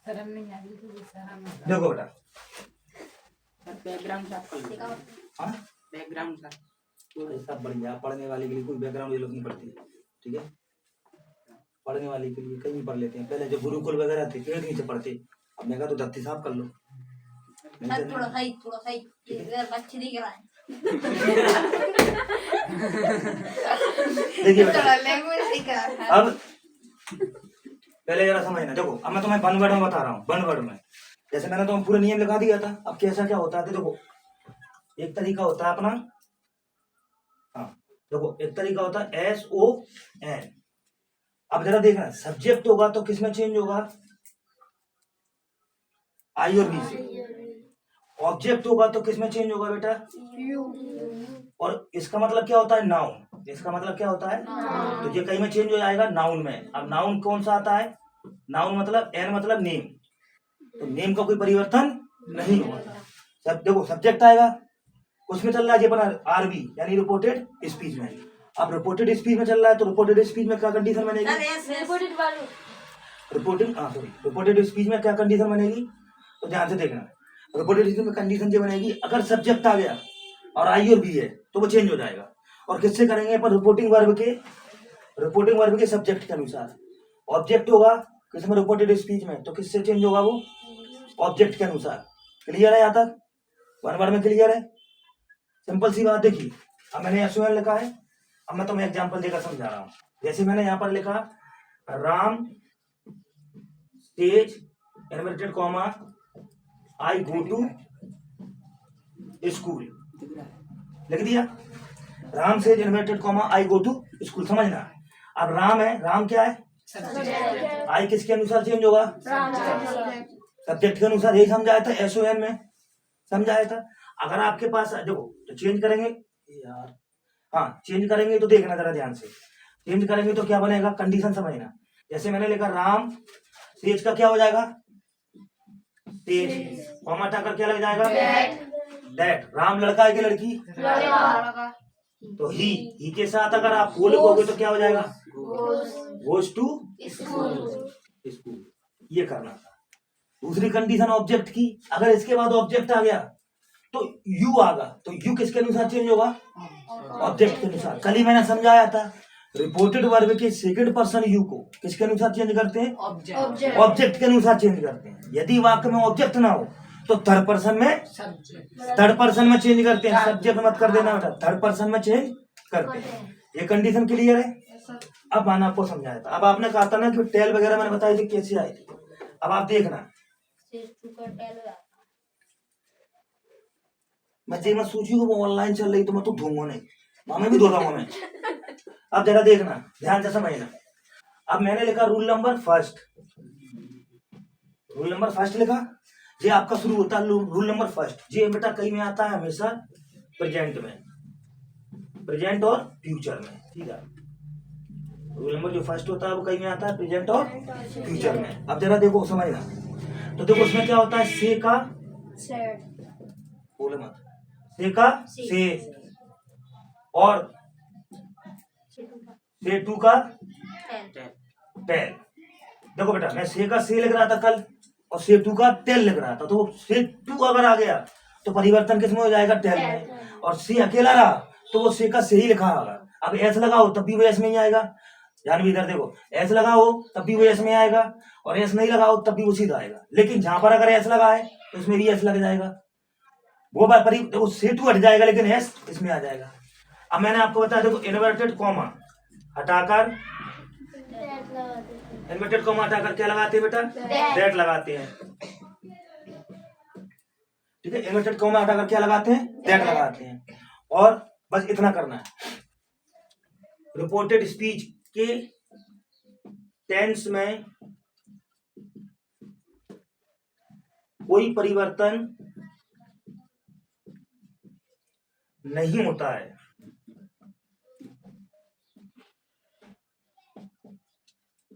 शर्म नहीं आ रही तुझे? शर्म देखो बेटा, बैकग्राउंड साफ कर लो। हाँ बैकग्राउंड साफ। ये सब बढ़िया। पढ़ने वाले के लिए कोई बैकग्राउंड ये लोग नहीं पढ़ती, ठीक है। पढ़ने वाले के लिए कहीं पढ़ लेते हैं। पहले जो गुरुकुल वगैरह थे पेड़ नीचे पढ़ते, अब मैं कहा तो धरती साफ कर लो। नहीं तो थोड़ा सही इधर बच्चे दिख रहा है। देखिए बेटा, थोड़ा लैंग्वेज सीख रहा है। अब पहले जरा समझना। देखो अब मैं तुम्हें वन वर्ड में बता रहा हूँ। वन वर्ड में जैसे मैंने तुम्हें पूरा नियम लिखा दिया था। अब कैसा क्या होता है तो देखो, एक तरीका होता है अपना, हाँ देखो एक तरीका होता है SON। अब जरा देखना, सब्जेक्ट होगा तो किसमें चेंज होगा? आई और बी से। ऑब्जेक्ट होगा तो किसमें चेंज होगा बेटा? और इसका मतलब क्या होता है? नाउन। इसका मतलब क्या होता है? तो ये कहीं में चेंज हो जाएगा, नाउन में। अब नाउन कौन सा आता है? नाउन मतलब एन मतलब नेम, तो नेम का कोई परिवर्तन नहीं होगा। सब देखो सब्जेक्ट आएगा, उसमें चल रहा है अपना RB यानी रिपोर्टेड स्पीच में। अब रिपोर्टेड स्पीच में चल रहा है तो रिपोर्टेड स्पीच में क्या कंडीशन बनेगी? रिपोर्टेड स्पीच में क्या कंडीशन बनेगी? तो ध्यान से देखना। रिपोर्टेड स्पीच में कंडीशन ये बनेगी, अगर सब्जेक्ट आ गया और आई और बी है तो वो चेंज हो जाएगा। और किससे करेंगे अपन? रिपोर्टिंग वर्ब के सब्जेक्ट के अनुसार। ऑब्जेक्ट होगा किसमें? रिपोर्टेड स्पीच में, तो किससे चेंज होगा वो? ऑब्जेक्ट के अनुसार। क्लियर है यहाँ तक? वन वर्ड में क्लियर है? सिंपल सी बात। देखिए अब मैंने SON लिखा है। अब मैं तुम्हें एग्जांपल देकर समझा रहा हूँ। जैसे मैंने यहाँ पर लिखा Ram stage inverted comma I go to school, लिख दिया। Ram stage inverted comma I go to school, समझना। अब राम है, राम क्या है? आई किसके अनुसार चेंज होगा? सब्जेक्ट के अनुसार। यही समझाया था SON में, समझाया था। अगर आपके पास देखो तो चेंज करेंगे यार, हाँ चेंज करेंगे तो देखना जरा ध्यान से। चेंज करेंगे तो क्या बनेगा? कंडीशन समझना। जैसे मैंने लिखा राम तेज का क्या हो जाएगा? तेज, कॉमा हटाकर क्या लग जाएगा? दैट। राम लड़का है कि लड़की? तो ही के साथ अगर आप वो लिखोगे तो क्या हो जाएगा? Goes to school. ये करना था। दूसरी कंडीशन ऑब्जेक्ट की, अगर इसके बाद ऑब्जेक्ट आ गया तो यू आगा, तो यू किसके अनुसार चेंज होगा? ऑब्जेक्ट के अनुसार। कल ही मैंने समझाया था, रिपोर्टेड वर्ब के सेकंड पर्सन यू को किसके अनुसार चेंज करते हैं? ऑब्जेक्ट के अनुसार चेंज करते हैं। यदि वाक्य में ऑब्जेक्ट ना हो तो थर्ड पर्सन में चेंज करते हैं। सब्जेक्ट मत कर देना बेटा, थर्ड पर्सन में चेंज करते हैं। ये कंडीशन क्लियर है? अब मैंने आपको समझाया था। अब आपने कहा था ना कि टेल वगैरह मैंने बताई थी कैसे आई थी। अब आप देखना, मैं जे मैं सोची हूँ वो ऑनलाइन चल रही तो मैं तो धोऊंगा नहीं, मैं भी धो रहा हूँ मैं। अब जरा देखना, ध्यान से समझना। अब मैंने लिखा रूल नंबर फर्स्ट लिखा। ये आपका शुरू होता है रूल नंबर फर्स्ट। ये बेटा कई में आता है हमेशा प्रेजेंट में, प्रेजेंट और फ्यूचर में, ठीक है। रूल नंबर जो फर्स्ट होता है वो कई में आता है प्रेजेंट और फ्यूचर में। अब जरा देखो समझना, तो देखो उसमें क्या होता है? से का बोले मत, से का से, और से टू का टेल। देखो बेटा मैं से का से लिख रहा था कल और से टू का टेल लिख रहा था, तो से टू अगर आ गया तो परिवर्तन किसमें हो जाएगा? टेल में। और से अकेला रहा तो वो से का से ही लिखा होगा। अब एस लगाओ तब भी वो एस में ही आएगा। ध्यान भी इधर देखो, एस लगाओ तब भी वो एस में आएगा और एस नहीं लगाओ तब भी वो सीधा आएगा। लेकिन जहां पर अगर एस लगा है तो इसमें भी एस लग जाएगा। वो बात देखो से टू हट जाएगा लेकिन एस इसमें आ जाएगा। अब मैंने आपको बताया देखो, इन्वर्टेड कॉमा हटाकर क्या लगाते हैं बेटा? दैट लगाते हैं, ठीक है। इन्वर्टेड कॉमा हटाकर क्या लगाते हैं? दैट लगाते हैं। और बस इतना करना है। रिपोर्टेड स्पीच के टेंस में कोई परिवर्तन नहीं होता है।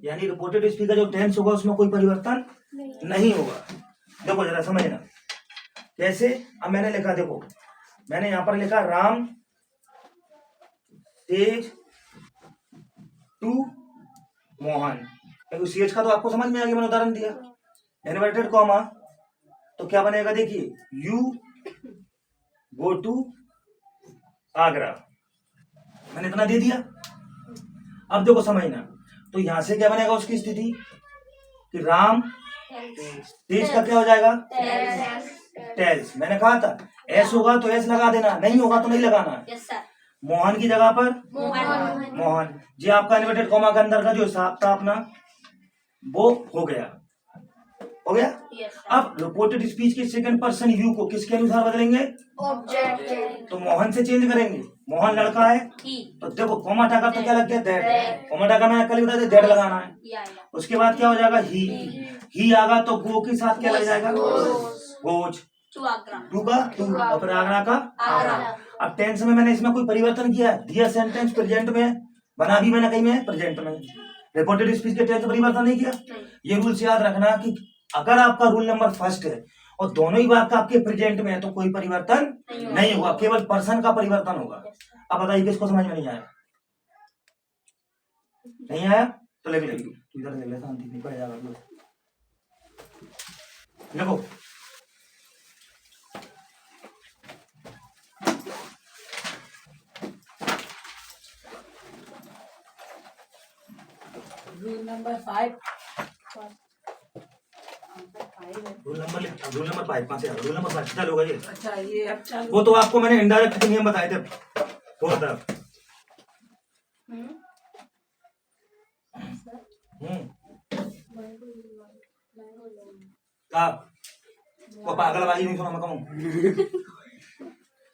यानी रिपोर्टेड स्पीच का जो टेंस होगा उसमें कोई परिवर्तन नहीं होगा। देखो जरा समझना कैसे। अब मैंने लिखा, देखो मैंने यहां पर लिखा राम स्टेज टू मोहन, क्योंकि CH का तो आपको समझ में आ गया, मैंने उदाहरण दिया। इन्वर्टेड कॉमा तो क्या बनेगा, देखिए यू गो टू आगरा, मैंने इतना दे दिया। अब देखो समझना, तो यहां से क्या बनेगा उसकी स्थिति कि राम तेज का क्या हो जाएगा, टेल्स। मैंने कहा था एस होगा तो एस लगा देना, नहीं होगा तो नहीं लगाना। Yes sir. मोहन की जगह पर मोहन। मोहन जी, आपका इन्वर्टेड कॉमा के अंदर का जो हिसाब था अपना वो हो गया, हो गया। Yes sir. अब रिपोर्टेड स्पीच के सेकंड पर्सन यू को किसके अनुसार बदलेंगे, ऑब्जेक्ट। तो मोहन से चेंज करेंगे। मोहन लड़का है ही। तो देखो कॉमा हटाकर तो क्या लग गया, दैट। कॉमा हटाकर मैंने कल बताया दैट लगाना है। या। उसके बाद क्या हो जाएगा, ही आगा तो गो के साथ क्या लग जाएगा, गोज। टू आगरा। टू का टू और फिर आगरा का आगरा। अब टेंस में मैंने इसमें कोई परिवर्तन किया, दिया सेंटेंस प्रेजेंट में बना भी मैंने कहीं में प्रेजेंट में, रिपोर्टेड स्पीच के टेंस में परिवर्तन नहीं किया। ये रूल्स याद रखना कि अगर आपका रूल नंबर फर्स्ट है और दोनों ही वाक्य आपके प्रेजेंट में है तो कोई परिवर्तन नहीं होगा, केवल पर्सन का परिवर्तन होगा। अब बताइए किसको समझ में नहीं आया, नहीं आया तो लिख ले, इधर लिख ले, शांति नहीं पड़ जाएगा। देखो रूल नंबर 5। रूल नंबर 5 कहाँ से आया? रूल नंबर 5 चालू होगा ये। अच्छा ये अब चालू। वो तो आपको मैंने इनडायरेक्ट के नियम बताए थे फोर्थ तरफ। आप वो पागलबाजी नहीं सुना मैं कहूँ,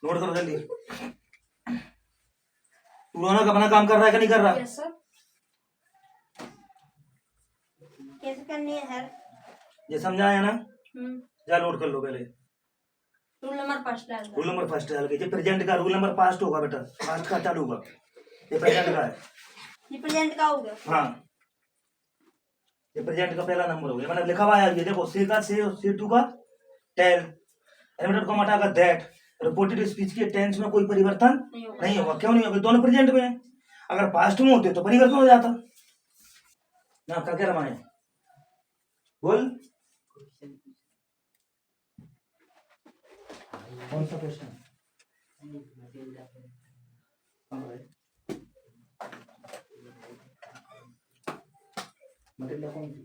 नोट करो जल्दी। तू रोना अपना काम कर रहा है कि नहीं कर रहा? Yes sir. कैसे करनी है सर? ये समझाया ना, जा नोट कर लो पहले। रूल नंबर फर्स्ट डाल दो। रूल नंबर फर्स्ट डाल के ये प्रेजेंट का रूल नंबर पास्ट होगा बेटा, पास्ट का चालू होगा, ये प्रेजेंट का है। ये प्रेजेंट का हो गया। हाँ ये प्रेजेंट का पहला नंबर हो गया, मैंने लिखा हुआ है ये देखो, से का से और से टू का टेल, इन्वर्टेड कॉमा हटा कर दैट। रिपोर्टेड स्पीच के टेंस में कोई परिवर्तन नहीं होगा। क्यों नहीं होगा, दोनों प्रेजेंट में है। अगर पास्ट में होते तो परिवर्तन हो जाता ना। क्या रमाए बोल, कौन सा क्वेश्चन? मटेरियल कौन सी?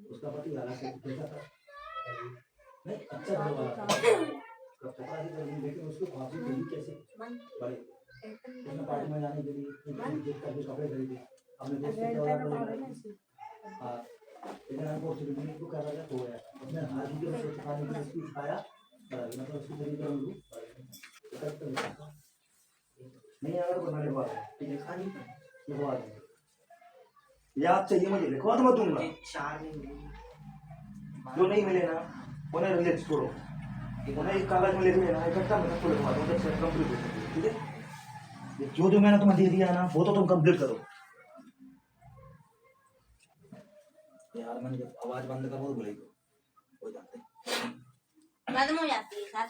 उसका पति नहीं अच्छा घर वाला था, लेकिन उसको फांसी मिली कैसे, बड़े उसने पार्टी में जाने के लिए कपड़े खरीदे, हमने दोस्त को क्या हाँ, लेकिन हमको को क्या था हो गया, उसने हाथ भी खाने के लिए उसको खाया, मतलब उसकी तरीके नहीं अगर बना लिखवा लिखा नहीं लिखवा देंगे, याद चाहिए मुझे लिखवा तो मैं दूंगा। जो नहीं मिले ना उन्हें रिलेक्स छोड़ो, उन्हें एक कागज में लिख लेना, इकट्ठा मैं सबको लिखवा दूंगा, कंप्लीट हो सकती, ठीक है। जो जो मैंने तुम्हें दे दिया ना वो तो तुम कंप्लीट करो। यार मैंने जब आवाज बंद कर वो बोलेगी हो जाते खत्म हो जाती है सर।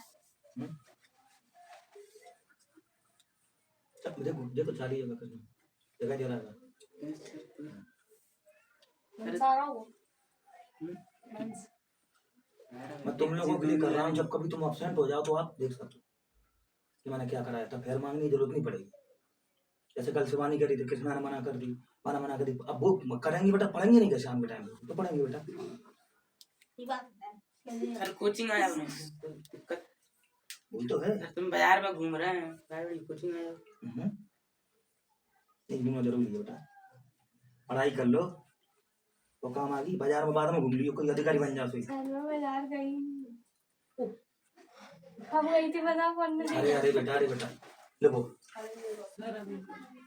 चल देखो देखो चाली जगह करना जगह दे रहा है सारा हो। मैं तुम लोगों के लिए कर रहा हूँ, जब कभी तुम एब्सेंट हो जाओ तो आप देख सकते हो कि मैंने क्या कराया था, फिर मांगने की जरूरत नहीं पड़ेगी। जैसे कल शिवानी करी थी, कृष्णा ने मना कर दी, माना मना कर दी, अब वो करेंगे बेटा, पढ़ेंगे नहीं क्या शाम के टाइम में तो पढ़ेंगे बेटा। सर कोचिंग आया हूँ, दिक्कत वही तो है, तुम बाजार में घूम रहे हैं, कोचिंग आया। एक दिन जरूरी है बेटा, पढ़ाई कर लो तो काम आ गई, बाजार में बाद में घूम लियो, कोई अधिकारी बन जाओ। बाजार गई, कब गई थी बता कौन? अरे बेटा लिखो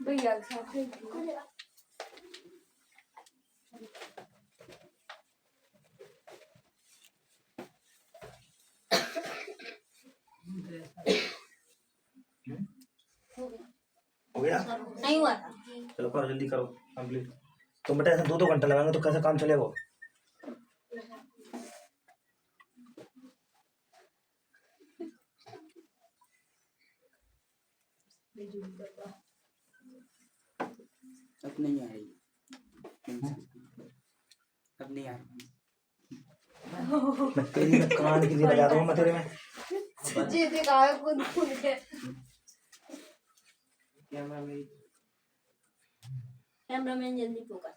भैया के साथ गई थी। हो गया नहीं हुआ था। चलो करो जल्दी करो कंप्लीट। तुम बेटा ऐसे 2-2 घंटे लगाएंगे तो कैसे काम चलेगा? अब नहीं आ रही, अब नहीं आ रही। मैं तेरी में कान की बजा रहा हूँ मैं तेरे में। जी दिखाया खुद खुद के। कैमरामैन जल्दी फोकस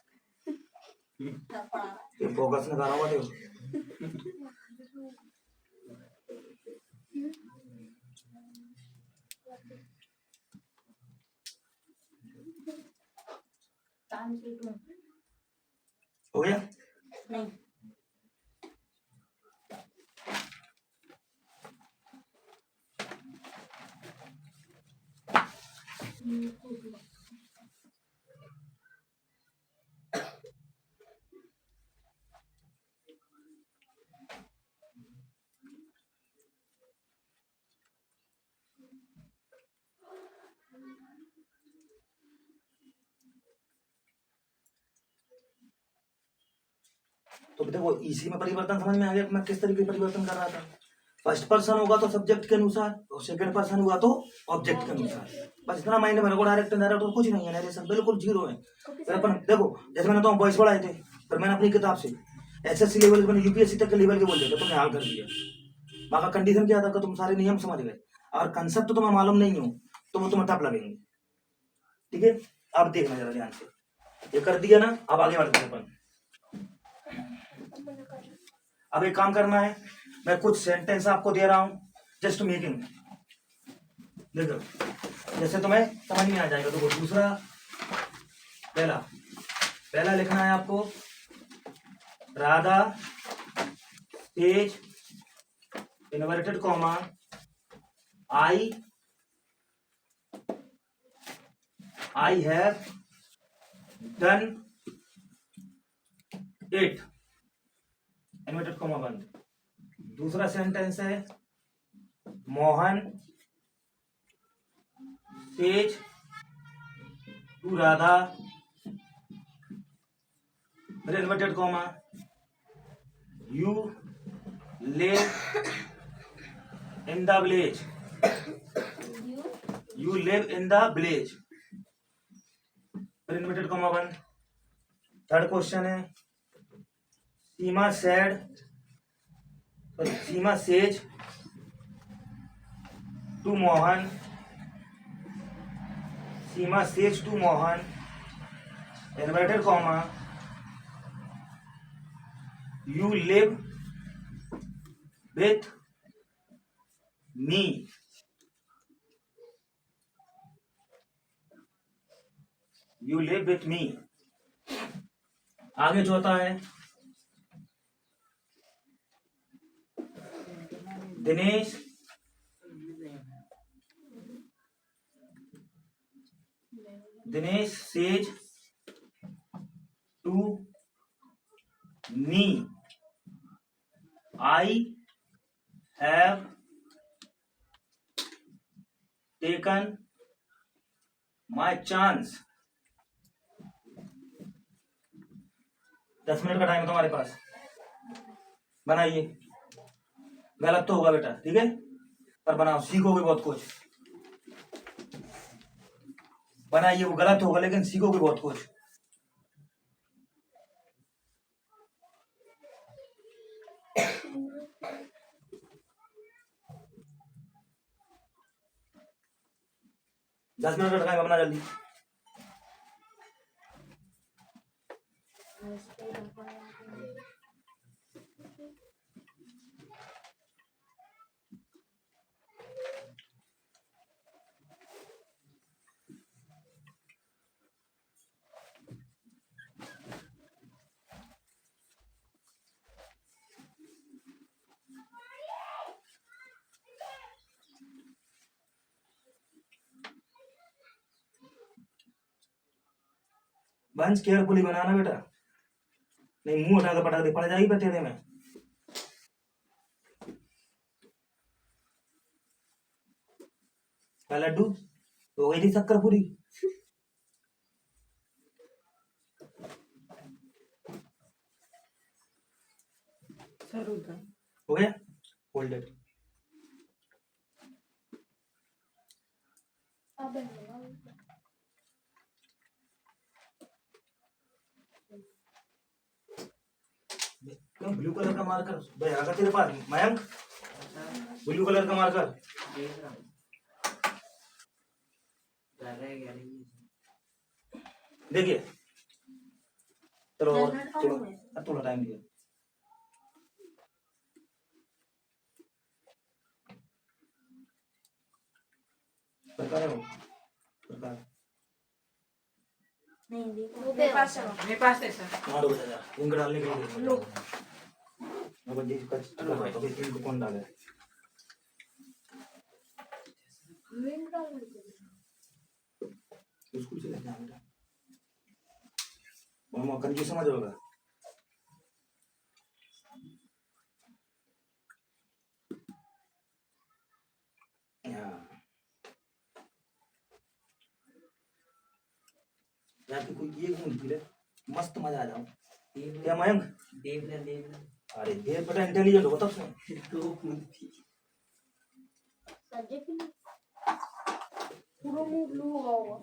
पड़ा ये फोकस में गाना मत काम से तुम हो गया। नहीं तो देखो इसी में परिवर्तन समझ में आ गया मैं किस तरीके से परिवर्तन कर रहा था। फर्स्ट पर्सन होगा तो सब्जेक्ट के अनुसार और सेकंड पर्सन हुआ तो ऑब्जेक्ट के अनुसार। बस इतना माइंड में रखो। डायरेक्ट डायरेक्ट कुछ नहीं है, नरेशन बिल्कुल जीरो है। फिर अपन देखो जैसे मैंने तो वॉइस बढ़ाए थे फिर मैंने अपनी किताब से एसएससी लेवल मैंने यूपीएससी तक के लेवल के बोल दिए थे, तुमने हाल कर दिया। बाकी कंडीशन क्या था कि तुम सारे नियम समझ गए और कंसेप्ट तो तुम्हें मालूम नहीं हो तो वो तुम्हें टफ लगेंगे। ठीक है, अब देखना जरा ध्यान से। ये कर दिया ना, अब आगे बढ़ते हैं अपन। अब एक काम करना है, मैं कुछ सेंटेंस आपको दे रहा हूं जस्ट मेकिंग। देखो जैसे तुम्हें समझ में आ जाएगा। देखो दूसरा पहला पहला लिखना है आपको, Radha says inverted comma I have done it inverted comma बंद। दूसरा सेंटेंस है, Mohan says to Radha inverted comma you live in the village. You live in the village inverted comma बंद। थर्ड क्वेश्चन है, Seema says to Mohan inverted comma you live with me. You live with me. आगे चौथा है, Dinesh says to me I have taken my chance. 10 minute का time है तुम्हारे पास, बनाइए। गलत तो होगा बेटा, ठीक है, पर बनाओ, सीखोगे बहुत कुछ। बनाइए, वो गलत होगा लेकिन सीखोगे बहुत कुछ। दस मिनट का टाइम अपना जल्दी। बंच केयरफुली बनाना बेटा, नहीं मुंह उठाकर पटा दे, पड़ जाएगी बतेरे में। क्या लड्डू हो गई थी शक्कर पूरी? हो गया होल्डेड। क्यों ब्लू कलर का मार्कर भाई आगा तेरे पास मयंक, ब्लू कलर का मार्कर देख रहा हूँ। ज़्यादा है, 11 ही है। देखिए। चलो Helmet on चलो है। अब थोड़ा टाइम दिया। प्रकार है वो प्रकार नहीं देखो मेरे पास है। मेरे पास है सर। मारो बता जा इनको डालने के लिए लो अब जी का तो इनको कौन डाले स्कूल से लेके आना मामा कंफ्यूज समझ होगा। यार कि कोई ये घूम फिरे मस्त मजा आ जाओ क्या मयंक। देवना अरे ये बड़ा इंटेलिजेंट होता उसमें। दो मूर्ति सब्जेक्ट में पूरा मुंह ब्लू होगा।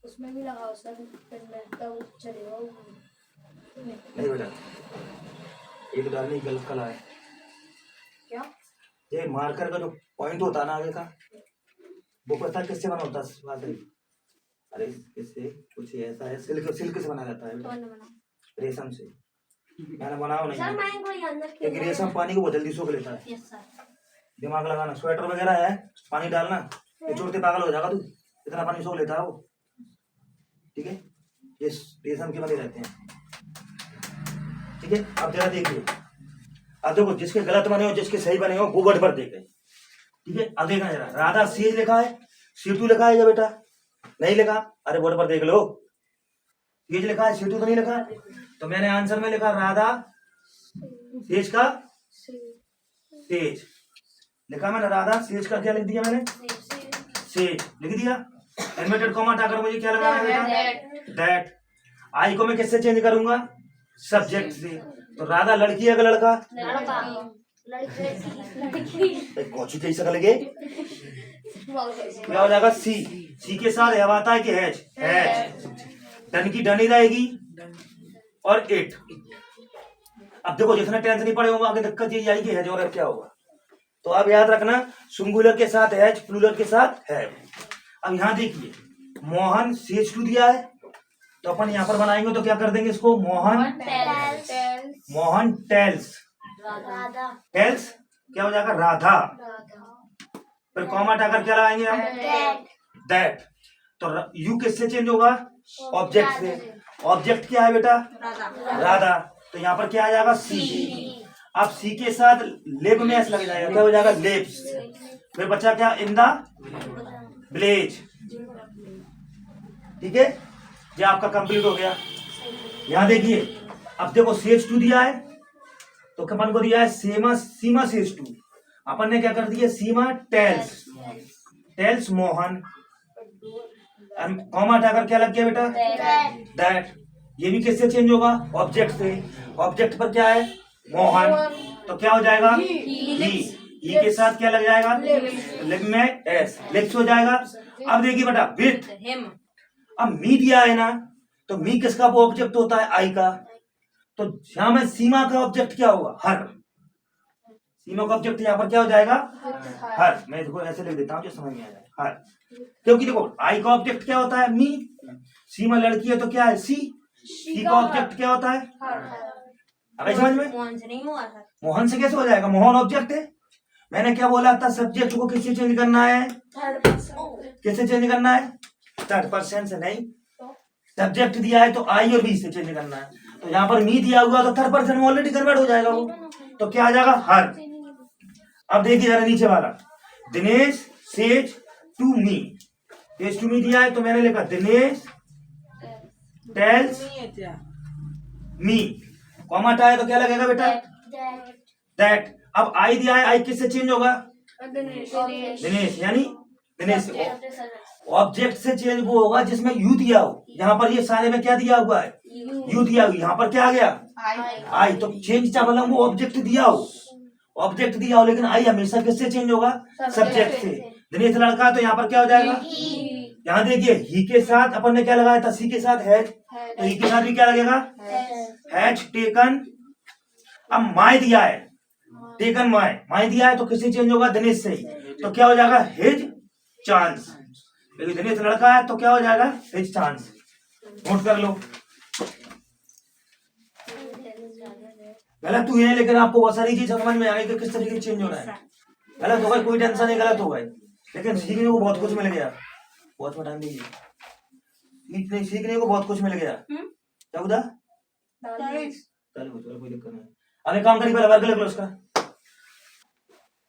उसमें भी लगाओ सर, फिर मैं तब चलेगा वो। नहीं बेटा एक डालने की गलत कला है। क्या? ये मार्कर का जो पॉइंट होता है ना आगे का वो पता है किससे बना होता है बात है। अरे इससे कुछ ऐसा है सिल्क सिल्क से बना जाता है बेटा, रेशम से। मैंने बनाया सर नहीं मैं कोई अंदर क्योंकि रेशम पानी को बहुत जल्दी सोख लेता है। Yes sir. दिमाग लगाना स्वेटर वगैरह है पानी डालना निचोड़ते पागल हो जाएगा तू, इतना पानी सोख लेता है वो। ठीक है ये रेशम के बने रहते हैं। ठीक है अब जरा देखिए अब देखो जिसके गलत बने हो जिसके सही बने हो वो वर्ड पर देखे। ठीक है अब देखना जरा राधा सीज लिखा है सीटू लिखा है क्या बेटा नहीं लिखा। अरे बोर्ड पर देख लो सीज लिखा है सीटू तो नहीं लिखा। तो मैंने आंसर में लिखा राधा सेज का सेज लिखा मैंने राधा सेज का क्या लिख दिया मैंने सेज लिख दिया। एनिमेटेड कॉमा हटाकर मुझे क्या लगाना है बेटा दैट। आई को मैं किससे चेंज करूंगा सब्जेक्ट से। तो राधा लड़की है कि लड़का लड़की कौची कैसे लगे क्या हो जाएगा सी सी के साथ है आता है कि हैज हैज डन की डन ही रहेगी और इट। अब देखो जितना टेंस नहीं पड़े होगा आगे दिक्कत यही आएगी हैज और क्या होगा। तो अब याद रखना सिंगुलर के साथ हैज प्लूरल के साथ है। अब यहाँ देखिए मोहन सेज टू दिया है तो अपन यहाँ पर बनाएंगे तो क्या कर देंगे इसको मोहन मोहन टेल्स टेल्स क्या हो जाएगा राधा। फिर कॉमा हटाकर क्या लगाएंगे हम दैट। तो यू किससे चेंज होगा ऑब्जेक्ट से। ऑब्जेक्ट क्या है बेटा राधा। तो यहाँ पर क्या आ जाएगा सी। अब सी के साथ लेब में एस लग जाएगा क्या हो जाएगा लेब्स। फिर बच्चा क्या इन द विलेज। ठीक है ये आपका कंप्लीट हो गया। यहाँ देखिए अब देखो सेज टू दिया है तो अपन को दिया है सीमा सीमा सेज टू। अपन ने क्या कर दिया सीमा टेल्स टेल्स मोहन कॉमा हटाकर क्या लग गया बेटा दैट। ये भी किससे चेंज होगा ऑब्जेक्ट से। ऑब्जेक्ट पर क्या है मोहन तो क्या हो जाएगा ही के साथ क्या लग जाएगा लिप में एस लिप्स हो जाएगा। अब देखिए बेटा विथ अब मी दिया है ना तो मी किसका वो ऑब्जेक्ट होता है आई का। तो यहाँ में सीमा का ऑब्जेक्ट क्या होगा हर। सीमा का ऑब्जेक्ट यहाँ पर क्या हो जाएगा हर। मैं इसको ऐसे लिख देता हूँ जो समझ में आ जाए हर। क्योंकि देखो आई का ऑब्जेक्ट क्या होता है मी सीमा लड़की है तो क्या है सी का ऑब्जेक्ट क्या होता है अगर समझ में। मोहन से नहीं हुआ सर। मोहन से कैसे हो जाएगा मोहन ऑब्जेक्ट है। मैंने क्या बोला था सब्जेक्ट को किससे चेंज करना है किससे चेंज करना है थर्ड पर्सन से नहीं। सब्जेक्ट दिया है तो आई और बी से चेंज करना है। तो यहाँ पर मी दिया हुआ तो थर्ड पर्सन में ऑलरेडी कन्वर्ट हो जाएगा वो तो क्या आ जाएगा हर। अब देखिए जरा नीचे वाला Dinesh says to me. Says to me दिया है तो मैंने लिखा दिनेश टेल्स मी कॉमा हटाया तो क्या लगेगा बेटा दैट। अब आई दिया है आई किससे चेंज होगा दिनेश यानी दिनेश ऑब्जेक्ट से चेंज वो होगा जिसमें यू दिया हो। यहाँ पर ये सारे में क्या दिया हुआ है? यू दिया हुआ। यहाँ पर क्या आ गया? आई। तो चेंज क्या बोला? वो ऑब्जेक्ट दिया हो, ऑब्जेक्ट दिया हो, लेकिन आई हमेशा किससे चेंज होगा? सब्जेक्ट से। दिनेश लड़का, तो यहाँ पर क्या हो जाएगा? यहाँ देखिए ही के साथ अपन ने क्या लगाया था? सी के साथ हैज, तो ही के साथ भी क्या लगेगा? Has taken. अब माय दिया है, टेकन माय दिया है, तो किससे चेंज होगा? दिनेश से ही। तो क्या हो जाएगा? His chance. लेकिन दिनेश लड़का है तो क्या हो जाएगा? His chance. नोट कर लो। गलत हुए हैं, लेकिन आपको बहुत सारी चीज समझ में आ गई कि किस तरीके से चेंज होना है। गलत हो गए कोई टेंशन नहीं, गलत हो गए, लेकिन सीखने को बहुत कुछ मिल गया। बहुत टाइम दीजिए, सीखने को बहुत कुछ मिल गया। क्या बुदा? चलो कोई दिक्कत नहीं। अब एक काम करिए, पहले वर्ग लिख लो उसका,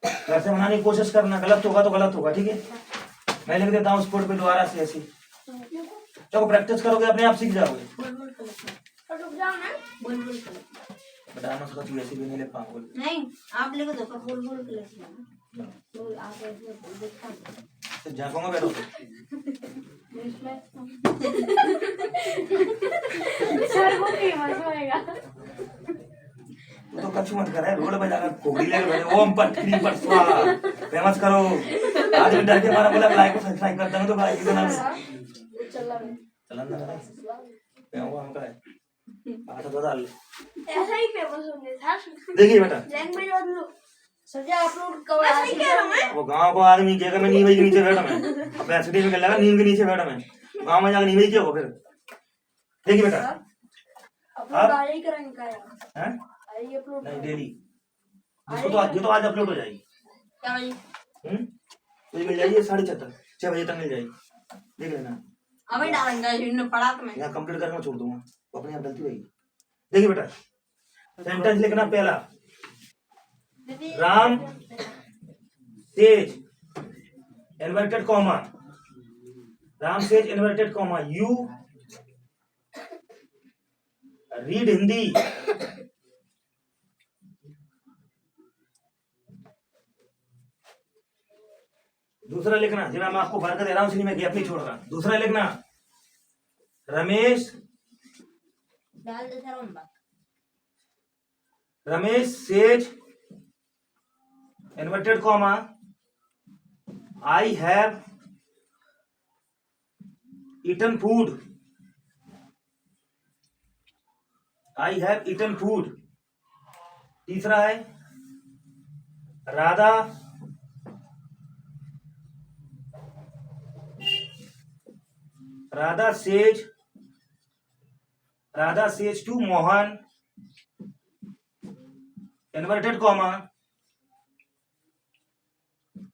घर से बनाने की कोशिश करना। गलत होगा तो गलत होगा, ठीक है? मैं लिख देता हूँ उस बोर्ड पे दोबारा से ऐसी। चलो प्रैक्टिस करोगे अपने आप सीख जाओगे। बताना उसका तू ऐसे भी नहीं लिख पाऊंगा। नहीं, आप लिख दो, बोल बोल के लिख लेना। बोल आप ऐसे देखा तो झांकोगा बैठो। सर वो फेमस होएगा। तो कछु मत करे, रोड पे जाकर कोगड़ी लेके बैठे ओम पटरी पर स्वाहा फेमस करो। आज में डर के मारा बोला लाइक को सब्सक्राइब कर देंगे तो लाइक के नाम चलन ना करे क्या हुआ हमका है आता तो डाल। ऐसा ही फेमस होंगे सर। देखिए बेटा, लैंग्वेज बदलो सर जी, आप लोग कब ऐसे ही कह रहा हूं वो गांव को आदमी कहेगा मैं नींव के नीचे बैठा मैं, अब एसडी में लगा नींव के नीचे बैठा मैं, गांव में जाकर नींव क्या हो फिर। देखिए बेटा, अपलोड आज ही करेंगे क्या हैं? आज ही अपलोड नहीं डेली, जिसको तो आज, ये तो आज अपलोड हो जाएगी। क्या भाई? तो मिल जाएगी 6:30 6 बजे तक मिल जाएगी, देख लेना। अभी डालेंगे, इन्होंने पढ़ा तो मैं यहाँ कंप्लीट करके मैं छोड़ दूंगा, वो अपने आप गलती होगी। देखिए बेटा, सेंटेंस लिखना पहला, Ram says inverted comma, Ram says inverted comma you read Hindi. दूसरा लिखना, जब मैं आपको भर कर दे रहा हूं इसलिए मैं गैप नहीं छोड़ रहा। दूसरा लिखना, रमेश डाल दे सर हम Ramesh says inverted comma I have eaten food, I have eaten food. तीसरा है Radha Radha says to Mohan inverted comma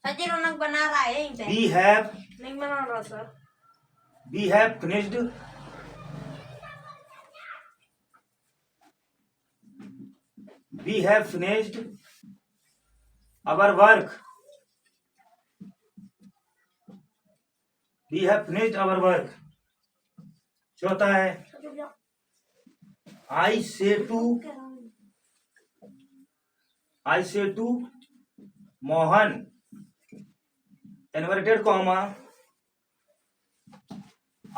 सच्ची रौनक बना रहा है यहीं पे। वी हैव नहीं बना रहा sir. Finished our work, we have finished our work. चौथा है I say to Mohan inverted comma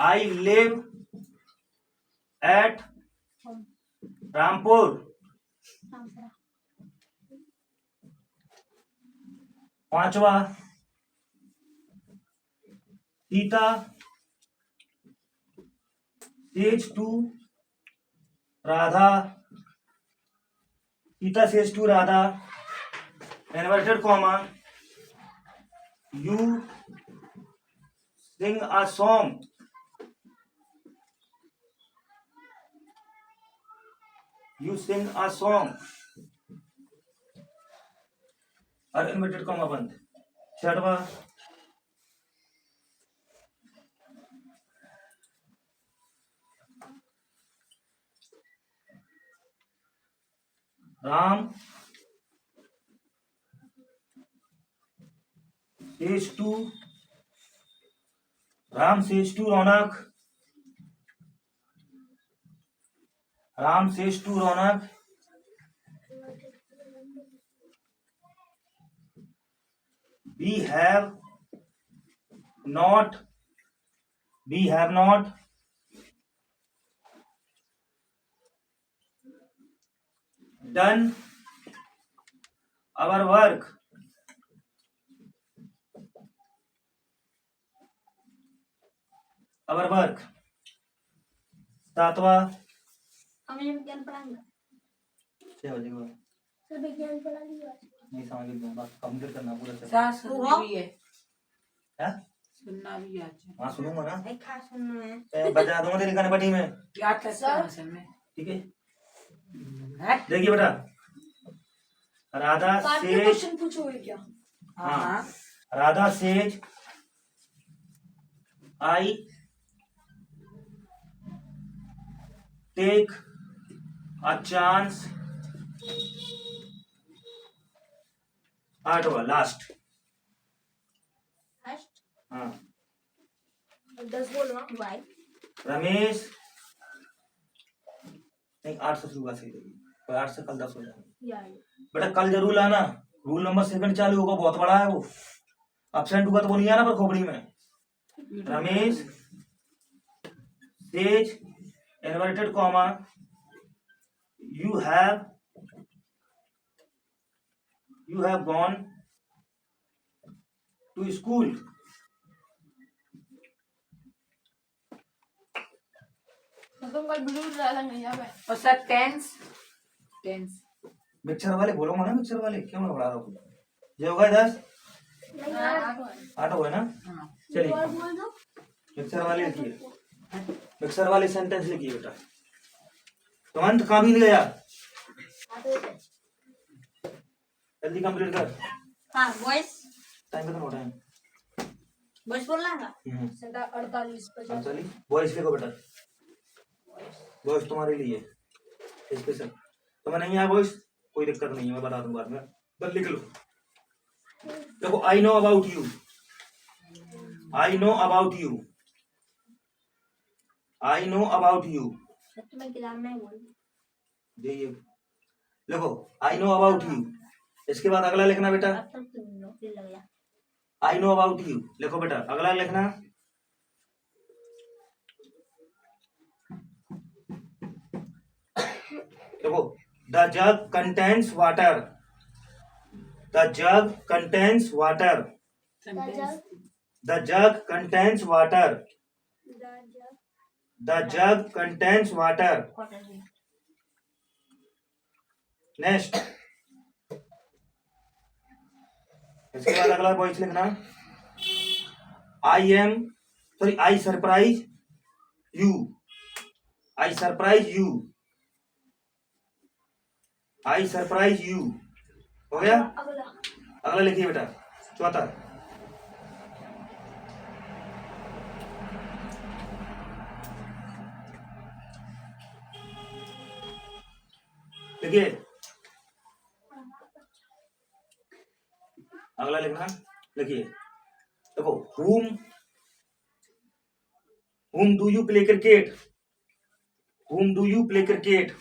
I live at Rampur. पांचवा, Sita says to Radha, Sita says to Radha inverted comma you sing a song, you sing a song और inverted comma बंद। छठवा, Ram says to Raunak, Ram says to Raunak we have not, we have not, done our work, our work. सातवां, हमें विज्ञान पढ़ाएंगे। 6 बजे के बाद सर विज्ञान पढ़ा लिया आज। नहीं समझ गया, बस कंप्लीट करना पूरा चैप्टर। सास सुनना भी है, क्या? सुनना भी आज हाँ सुनूंगा ना, एक खास सुनना है। बजा दूंगा तेरी कनपटी में, याद करता हूँ असल में। ठीक है। हट। देखिए बेटा, राधा पार्ट के सेज, क्वेश्चन पूछोगे क्या? हाँ Radha says I take a chance, आठवां लास्ट। फर्स्ट हाँ 10 बोलना। वाई रमेश, नहीं 8 से शुरुआत से, 8 से कल 10 हो जाएगा या बेटा। कल जरूर आना, रूल नंबर 2 चालू होगा, बहुत बड़ा है वो। एब्सेंट हुआ तो वो नहीं आना पर खोपड़ी में। Ramesh says inverted comma you have gone to school। तुम कल ब्लू डाला नहीं है। और सर टेंस, टेंस मिक्सर वाले बोलूंगा ना, मिक्सर वाले क्यों मैं बढ़ा रहा हूँ। ये होगा 10, नहीं यार 8 हो गए ना। हाँ चलिए और बोल दो। मिक्सर वाले लिखिए, मिक्सर वाले सेंटेंस लिखिए बेटा। तो अंत कहाँ भी नहीं गया, जल्दी कंप्लीट कर। हाँ वॉइस टाइम कितना हो रहा है? वॉइस बोलना है। 48 50। चलिए वॉइस लिखो बेटा, वॉइस तुम्हारे लिए स्पेशल। तुम्हें नहीं आया वॉइस, कोई दिक्कत नहीं है, मैं बता दूंगा बाद में, बस लिख लो। देखो, I know about you, I know about you, I know about you. तुम्हें किताब में बोल। ये देखो, आई नो अबाउट यू। इसके बाद अगला लिखना बेटा, अब तक तुम नौकरी लग गया। आई नो अबाउट यू लिखो बेटा। अगला लिखना, देखो, the jug contains water, the jug contains water, the jug contains water, the jug contains water. Next, इसके बाद अगला वॉइस लिखना, I surprise you, I surprise you, I surprise you. हो गया। अगला अगला लिखिए बेटा, चौथा, लिखिए। अगला लिखना, लिखिए। देखो, whom do you play cricket, whom do you play cricket।